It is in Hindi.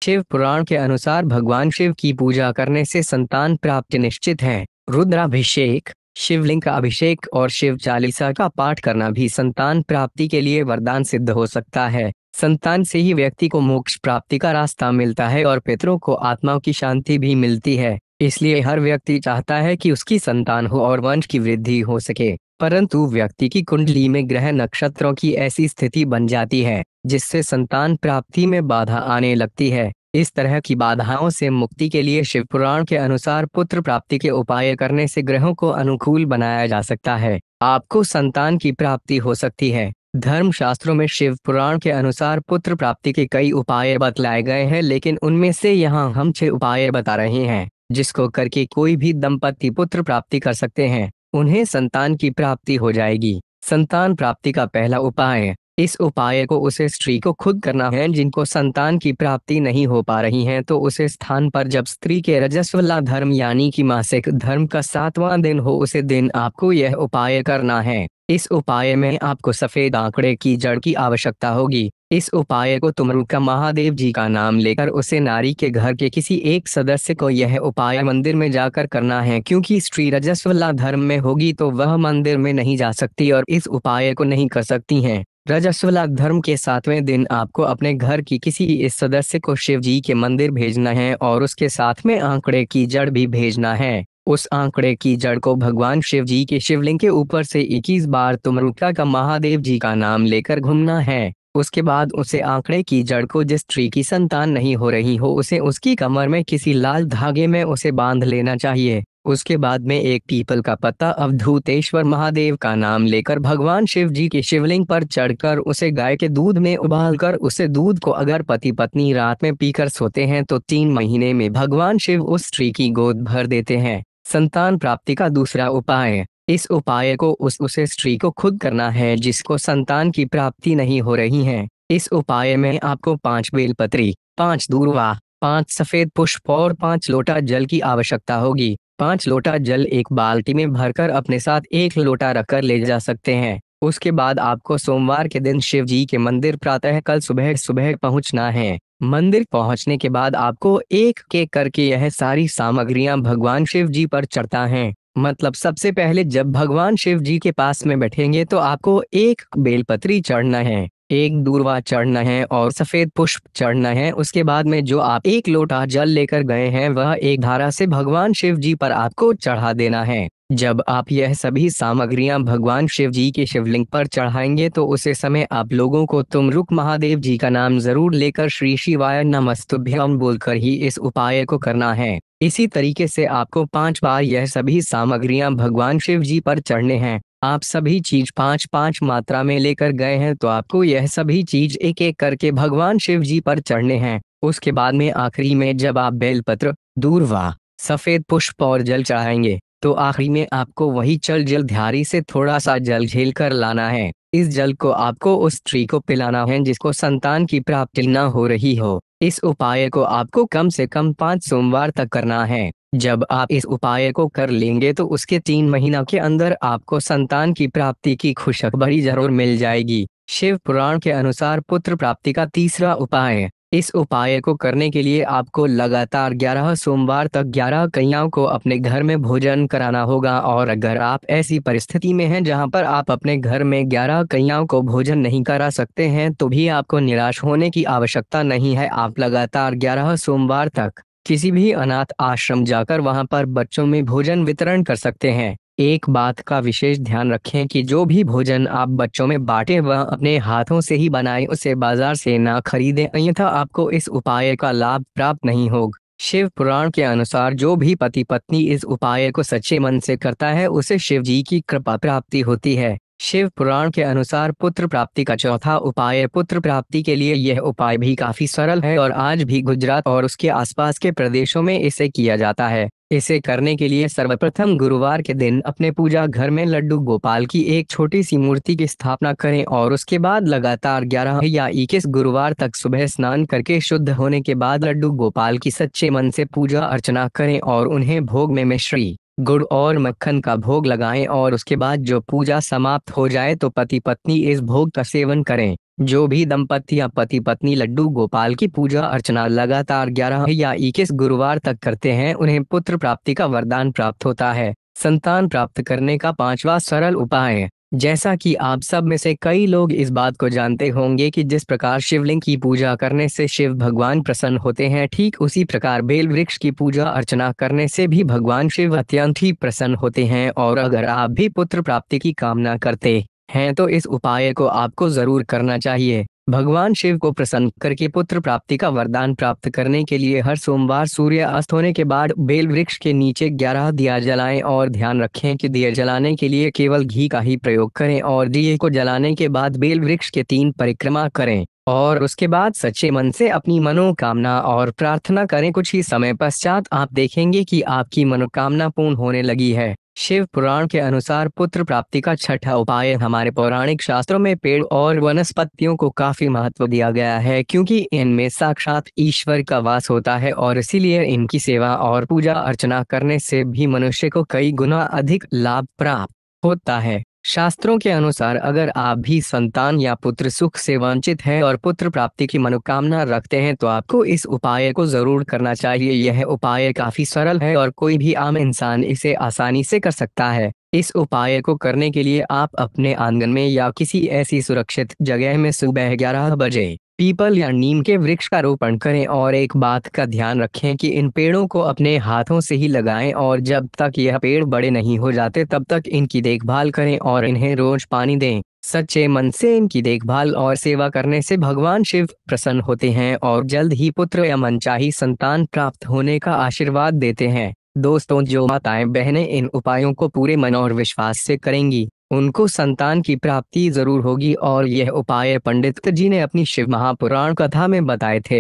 शिव पुराण के अनुसार भगवान शिव की पूजा करने से संतान प्राप्ति निश्चित है। रुद्राभिषेक, शिवलिंग का अभिषेक और शिव चालीसा का पाठ करना भी संतान प्राप्ति के लिए वरदान सिद्ध हो सकता है। संतान से ही व्यक्ति को मोक्ष प्राप्ति का रास्ता मिलता है और पितरों को आत्माओं की शांति भी मिलती है। इसलिए हर व्यक्ति चाहता है कि उसकी संतान हो और वंश की वृद्धि हो सके, परंतु व्यक्ति की कुंडली में ग्रह नक्षत्रों की ऐसी स्थिति बन जाती है जिससे संतान प्राप्ति में बाधा आने लगती है। इस तरह की बाधाओं से मुक्ति के लिए शिव पुराण के अनुसार पुत्र प्राप्ति के उपाय करने से ग्रहों को अनुकूल बनाया जा सकता है। आपको संतान की प्राप्ति हो सकती है। धर्म शास्त्रों में शिव पुराण के अनुसार पुत्र प्राप्ति के कई उपाय बतलाए गए हैं, लेकिन उनमें से यहाँ हम 6 उपाय बता रहे हैं जिसको करके कोई भी दंपति पुत्र प्राप्ति कर सकते हैं। उन्हें संतान की प्राप्ति हो जाएगी। संतान प्राप्ति का पहला उपाय, इस उपाय को उसे स्त्री को खुद करना है। जिनको संतान की प्राप्ति नहीं हो पा रही है तो उसे स्थान पर जब स्त्री के रजस्वला धर्म यानी कि मासिक धर्म का 7वां दिन हो उसे दिन आपको यह उपाय करना है। इस उपाय में आपको सफेद आंकड़े की जड़ की आवश्यकता होगी। इस उपाय को तुमरुका महादेव जी का नाम लेकर उसे नारी के घर के किसी एक सदस्य को यह उपाय मंदिर में जाकर करना है, क्योंकि स्त्री रजस्वला धर्म में होगी तो वह मंदिर में नहीं जा सकती और इस उपाय को नहीं कर सकती हैं। रजस्वला धर्म के 7वें दिन आपको अपने घर की किसी इस सदस्य को शिव जी के मंदिर भेजना है और उसके साथ में आंकड़े की जड़ भी भेजना है। उस आंकड़े की जड़ को भगवान शिव जी के शिवलिंग के ऊपर से 21 बार तुमरुका का महादेव जी का नाम लेकर घूमना है। उसके बाद उसे आंकड़े की जड़ को जिस स्त्री की संतान नहीं हो रही हो उसे उसकी कमर में किसी लाल धागे में उसे बांध लेना चाहिए। उसके बाद में एक पीपल का पत्ता अवधूतेश्वर महादेव का नाम लेकर भगवान शिव जी के शिवलिंग पर चढ़कर उसे गाय के दूध में उबालकर उसे दूध को अगर पति पत्नी रात में पीकर सोते हैं तो 3 महीने में भगवान शिव उस स्त्री की गोद भर देते हैं। संतान प्राप्ति का दूसरा उपाय, इस उपाय को उसे स्त्री को खुद करना है जिसको संतान की प्राप्ति नहीं हो रही है। इस उपाय में आपको 5 बेलपत्री, 5 दूर्वा, 5 सफेद पुष्प और 5 लोटा जल की आवश्यकता होगी। 5 लोटा जल एक बाल्टी में भरकर अपने साथ 1 लोटा रखकर ले जा सकते हैं। उसके बाद आपको सोमवार के दिन शिव जी के मंदिर प्रातः कल सुबह सुबह पहुंचना है। मंदिर पहुंचने के बाद आपको एक एक करके यह सारी सामग्रियां भगवान शिव जी पर चढ़ता है। मतलब सबसे पहले जब भगवान शिव जी के पास में बैठेंगे तो आपको 1 बेलपत्री चढ़ना है, 1 दूर्वा चढ़ना है और सफेद पुष्प चढ़ना है। उसके बाद में जो आप 1 लोटा जल लेकर गए हैं वह एक धारा से भगवान शिव जी पर आपको चढ़ा देना है। जब आप यह सभी सामग्रियां भगवान शिव जी के शिवलिंग पर चढ़ाएंगे तो उसी समय आप लोगों को तुमरुक महादेव जी का नाम जरूर लेकर श्री शिवाय नमस्तुभ्यम बोलकर ही इस उपाय को करना है। इसी तरीके से आपको 5 बार यह सभी सामग्रियां भगवान शिव जी पर चढ़ने हैं। आप सभी चीज 5-5 मात्रा में लेकर गए हैं तो आपको यह सभी चीज एक एक करके भगवान शिव जी पर चढ़ने हैं। उसके बाद में आखिरी में जब आप बेलपत्र, दूर्वा, सफेद पुष्प और जल चढ़ाएंगे तो आखिरी में आपको वही जल धारी से थोड़ा सा जल झेल कर लाना है। इस जल को आपको उस स्त्री को पिलाना है जिसको संतान की प्राप्ति न हो रही हो। इस उपाय को आपको कम से कम 5 सोमवार तक करना है। जब आप इस उपाय को कर लेंगे तो उसके 3 महीना के अंदर आपको संतान की प्राप्ति की खुशखबरी जरूर मिल जाएगी। शिव पुराण के अनुसार पुत्र प्राप्ति का तीसरा उपाय, इस उपाय को करने के लिए आपको लगातार 11 सोमवार तक 11 कन्याओं को अपने घर में भोजन कराना होगा। और अगर आप ऐसी परिस्थिति में हैं जहां पर आप अपने घर में 11 कन्याओं को भोजन नहीं करा सकते हैं तो भी आपको निराश होने की आवश्यकता नहीं है। आप लगातार 11 सोमवार तक किसी भी अनाथ आश्रम जाकर वहां पर बच्चों में भोजन वितरण कर सकते हैं। एक बात का विशेष ध्यान रखें कि जो भी भोजन आप बच्चों में बांटें वह अपने हाथों से ही बनाएं, उसे बाजार से ना खरीदें, अन्यथा आपको इस उपाय का लाभ प्राप्त नहीं होगा। शिव पुराण के अनुसार जो भी पति पत्नी इस उपाय को सच्चे मन से करता है उसे शिव जी की कृपा प्राप्ति होती है। शिव पुराण के अनुसार पुत्र प्राप्ति का चौथा उपाय, पुत्र प्राप्ति के लिए यह उपाय भी काफी सरल है और आज भी गुजरात और उसके आसपास के प्रदेशों में इसे किया जाता है। इसे करने के लिए सर्वप्रथम गुरुवार के दिन अपने पूजा घर में लड्डू गोपाल की एक छोटी सी मूर्ति की स्थापना करें और उसके बाद लगातार 11 या 21 गुरुवार तक सुबह स्नान करके शुद्ध होने के बाद लड्डू गोपाल की सच्चे मन से पूजा अर्चना करें और उन्हें भोग में मिश्री, गुड़ और मक्खन का भोग लगाएं और उसके बाद जो पूजा समाप्त हो जाए तो पति पत्नी इस भोग का सेवन करें। जो भी दंपति या पति पत्नी लड्डू गोपाल की पूजा अर्चना लगातार 11 या 21 गुरुवार तक करते हैं, उन्हें पुत्र प्राप्ति का वरदान प्राप्त होता है। संतान प्राप्त करने का पांचवा सरल उपाय। जैसा कि आप सब में से कई लोग इस बात को जानते होंगे कि जिस प्रकार शिवलिंग की पूजा करने से शिव भगवान प्रसन्न होते हैं, ठीक उसी प्रकार बेल वृक्ष की पूजा अर्चना करने से भी भगवान शिव अत्यंत ही प्रसन्न होते हैं। और अगर आप भी पुत्र प्राप्ति की कामना करते हैं तो इस उपाय को आपको जरूर करना चाहिए। भगवान शिव को प्रसन्न करके पुत्र प्राप्ति का वरदान प्राप्त करने के लिए हर सोमवार सूर्य अस्त होने के बाद बेल वृक्ष के नीचे 11 दिया जलाएं और ध्यान रखें कि दिए जलाने के लिए केवल घी का ही प्रयोग करें और दिए को जलाने के बाद बेल वृक्ष के 3 परिक्रमा करें और उसके बाद सच्चे मन से अपनी मनोकामना और प्रार्थना करें। कुछ ही समय पश्चात आप देखेंगे कि आपकी मनोकामना पूर्ण होने लगी है। शिव पुराण के अनुसार पुत्र प्राप्ति का छठा उपाय। हमारे पौराणिक शास्त्रों में पेड़ और वनस्पतियों को काफी महत्व दिया गया है, क्योंकि इनमें साक्षात ईश्वर का वास होता है और इसीलिए इनकी सेवा और पूजा अर्चना करने से भी मनुष्य को कई गुना अधिक लाभ प्राप्त होता है। शास्त्रों के अनुसार अगर आप भी संतान या पुत्र सुख से वंचित हैं और पुत्र प्राप्ति की मनोकामना रखते हैं तो आपको इस उपाय को जरूर करना चाहिए। यह उपाय काफी सरल है और कोई भी आम इंसान इसे आसानी से कर सकता है। इस उपाय को करने के लिए आप अपने आंगन में या किसी ऐसी सुरक्षित जगह में सुबह 11 बजे पीपल या नीम के वृक्ष का रोपण करें और एक बात का ध्यान रखें कि इन पेड़ों को अपने हाथों से ही लगाएं और जब तक यह पेड़ बड़े नहीं हो जाते तब तक इनकी देखभाल करें और इन्हें रोज पानी दें। सच्चे मन से इनकी देखभाल और सेवा करने से भगवान शिव प्रसन्न होते हैं और जल्द ही पुत्र या मनचाही संतान प्राप्त होने का आशीर्वाद देते हैं। दोस्तों, जो माताएं बहनें इन उपायों को पूरे मन और विश्वास से करेंगी उनको संतान की प्राप्ति जरूर होगी और यह उपाय पंडित जी ने अपनी शिव महापुराण कथा में बताए थे।